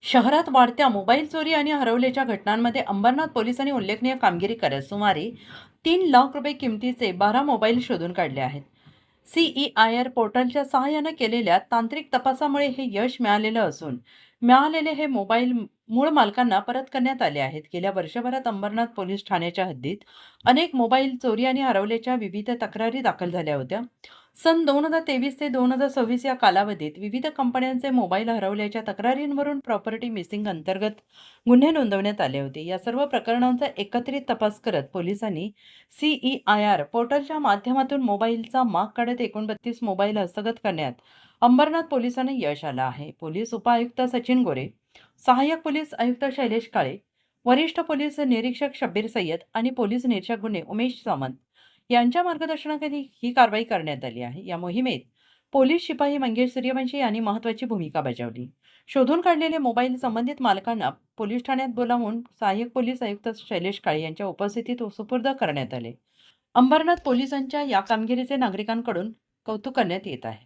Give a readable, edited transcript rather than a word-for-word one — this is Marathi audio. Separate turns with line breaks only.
शहरात वाढत्या मोबाईल चोरी आणि हरवल्याच्या घटनांमध्ये अंबरनाथ पोलिसांनी उल्लेखनीय कामगिरी करत सुमारे 3 लाख रुपये किमतीचे 12 मोबाईल शोधून काढले आहेत. CEIR पोर्टलच्या सहाय्यानं केलेल्या तांत्रिक तपासामुळे हे यश मिळालेलं असून मिळालेले हे मोबाईल मूळ मालकांना परत करण्यात आले आहेत. गेल्या वर्षभरात अंबरनाथ पोलीस ठाण्याच्या हद्दीत अनेक मोबाईल चोरी आणि हरवल्याच्या विविध तक्रारी दाखल झाल्या होत्या. सन 2023 ते 2026 या कालावधीत विविध कंपन्यांचे मोबाईल हरवल्याच्या तक्रारींवरून प्रॉपर्टी मिसिंग अंतर्गत गुन्हे नोंदवण्यात आले होते. या सर्व प्रकरणांचा एकत्रित तपास करत पोलिसांनी CEIR पोर्टलच्या माध्यमातून मोबाईलचा माग काढत 39 मोबाईल हस्तगत करण्यात अंबरनाथ पोलिसांना यश आलं आहे. पोलीस उपायुक्त सचिन गोरे, सहाय्यक पोलीस आयुक्त शैलेश काळे, वरिष्ठ पोलीस निरीक्षक शब्बीर सय्यद आणि पोलीस निरीक्षक गुन्हे उमेश सामंत यांच्या मार्गदर्शनाखाली ही कारवाई करण्यात आली आहे. या मोहिमेत पोलीस शिपाई मंगेश सूर्यवंशी यांनी महत्त्वाची भूमिका बजावली. शोधून काढलेले मोबाईल संबंधित मालकांना पोलीस ठाण्यात बोलावून सहाय्यक पोलीस आयुक्त शैलेश काळे यांच्या उपस्थितीत सुपूर्द करण्यात आले. अंबरनाथ पोलिसांच्या या कामगिरीचे नागरिकांकडून कौतुक करण्यात येत आहे.